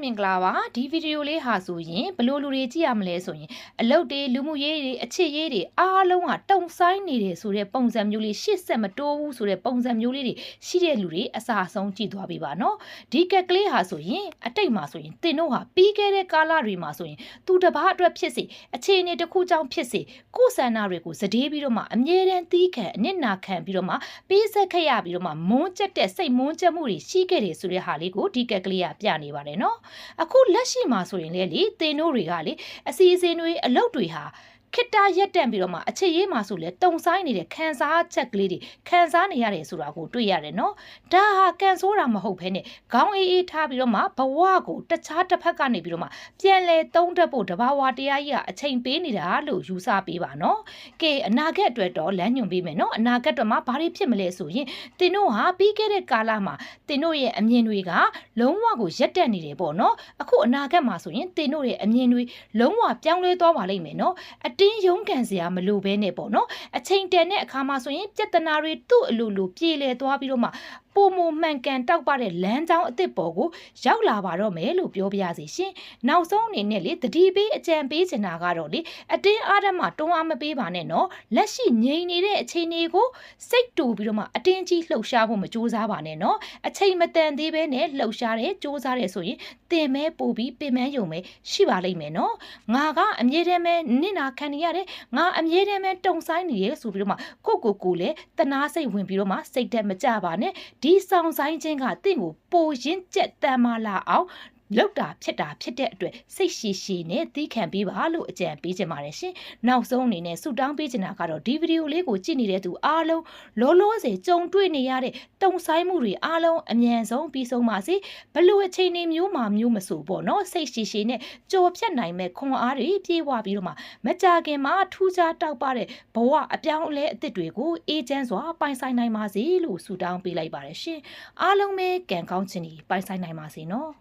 မင်္ဂလာပါဒီဗီဒီယိုလေးဟာဆိုရင်ဘလို့လူတွေကြည့်ရမလဲဆိုရင်အလုပ်တွေလူမှုရေးတွေအချစ်ရေးတွေအားလုံးကတုံဆိုင်နေတယ်ဆိုတဲ့ပုံစံမျိုးလေးရှစ်ဆက်မတိုးဘူးဆိုတဲ့ပုံစံမျိုးလေးတွေရှိတဲ့လူတွေအစားဆုံးကြည့်သွားပြီပါနော်ဒီကက်ကလေးဟာဆိုရင်အတိတ်မှာဆိုရင်တင်တို့ဟာပြီးခဲ့တဲ့ကာလတွေမှာဆိုရင်သူတပားအတွက်ဖြစ်စေအခြေအနေတစ်ခုကြောင့်ဖြစ်စေကိုယ်ဆန္ဒတွေကိုစတေးပြီးတော့မှအမြဲတမ်းသီးခံအနစ်နာခံပြီးတော့မှပေးဆက်ခဲ့ရပြီးတော့မှမွန်းကျက်တဲ့စိတ်မွန်းကျက်မှုတွေရှိခဲ့တယ်ဆိုတဲ့ဟာလေးကိုဒီကက်ကလေးကပြနေပါတယ်နော်အခုလက်ရှိမှာဆိုရင်လေတင်တို့တွေကလေအစီအစဉ်တွေအလုပ်တွေဟာခိတ္တရက်တန့်ပြီးတော့မှအခြေရေးမှာဆိုလဲတုံဆိုင်နေတဲ့ခန်းစားချက်ကလေးတွေခန်းစားနေရတယ်ဆိုတာကိုတွေ့ရတယ်နော်ဒါဟာကန်ဆိုးတာမဟုတ်ဘဲနဲ့ခေါင်းအေးထားပြီးတော့မှဘဝကိုတခြားတစ်ဖက်ကနေပြီးတော့မှပြန်လဲသုံးတတ်ဖို့တဘာဝတရားကြီးကအချိန်ပေးနေတာလို့ယူဆပေးပါနော်ကဲအနာဂတ်အတွက်တော့လမ်းညွှန်ပေးမယ်နော်အနာဂတ်တော့မှဘာတွေဖြစ်မလဲဆိုရင်တင်တို့ဟာပြီးခဲ့တဲ့ကာလမှာတင်တို့ရဲ့အမြင်တွေကလုံးဝကိုရက်တက်နေတယ်ပေါ့နော်အခုအနာဂတ်မှာဆိုရင်တင်တို့ရဲ့အမြင်တွေလုံးဝပြောင်းလဲသွားပါလိမ့်မယ်နော်တင်းရုံးကန်စရာမလိုဘဲနဲ့ပေါ့နော်အချိန်တန်တဲ့အခါမှာဆိုရင်ပြဿနာတွေသူ့အလိုလိုပြေလည်သွားပြီးတော့မှပုံမမှန်ကန်တောက်ပတဲ့လမ်းကြောင်းအသစ်ပေါ်ကိုရောက်လာပါတော့မယ်လို့ပြောပြရစီရှင်နောက်ဆုံးအနေနဲ့လေတတိပေးအကြံပေးချင်တာကတော့လေအတင်းအားဓမ္မတွန်းအားမပေးပါနဲ့နော်လက်ရှိငြိမ်နေတဲ့အခြေအနေကိုစိတ်တူပြီးတော့မှအတင်းကြီးလှုပ်ရှားဖို့မကြိုးစားပါနဲ့နော်အချိန်မတန်သေးပဲနဲ့လှုပ်ရှားတယ်ကြိုးစားတယ်ဆိုရင်တင်မဲပို့ပြီးပင်မယုံမဲရှိပါလိမ့်မယ်နော်ငါကအမြဲတမ်းပဲနစ်နာခံနေရတယ်ငါအမြဲတမ်းပဲတုံဆိုင်နေရဆိုပြီးတော့မှကိုလည်းတနာစိတ်ဝင်ပြီးတော့မှစိတ်တက်မကြပါနဲ့ဒီဆောင်ဆိုင်ခြင်းကတင့်ကိုပိုရင်းကျက်တမ်းမလာအောင်လောက်တာဖြစ်တဲ့အတွက်စိတ်ရှိရှိနဲ့သီးခံပေးပါလို့အကြံပေးချင်ပါတယ်ရှင်နောက်ဆုံးအနေနဲ့ဆုတောင်းပေးချင်တာကတော့ဒီဗီဒီယိုလေးကိုကြည့်နေတဲ့သူအားလုံးလောလောဆယ်ကြုံတွေ့နေရတဲ့တုံဆိုင်မှုတွေအားလုံးအမြန်ဆုံးပြီးဆုံးပါစေဘလို့အခြေအနေမျိုးမှမျိုးမဆိုပေါ့နော်စိတ်ရှိရှိနဲ့ကြော်ဖြတ်နိုင်မဲ့ခွန်အားတွေပြေဝပြီးတော့မှမကြခင်မှာထူးခြားတောက်ပတဲ့ဘဝအပြောင်းအလဲအသစ်တွေကိုအေးချမ်းစွာပိုင်ဆိုင်နိုင်ပါစေလို့ဆုတောင်းပေးလိုက်ပါတယ်ရှင်အားလုံးပဲကံကောင်းခြင်းတွေပိုင်ဆိုင်နိုင်ပါစေနော်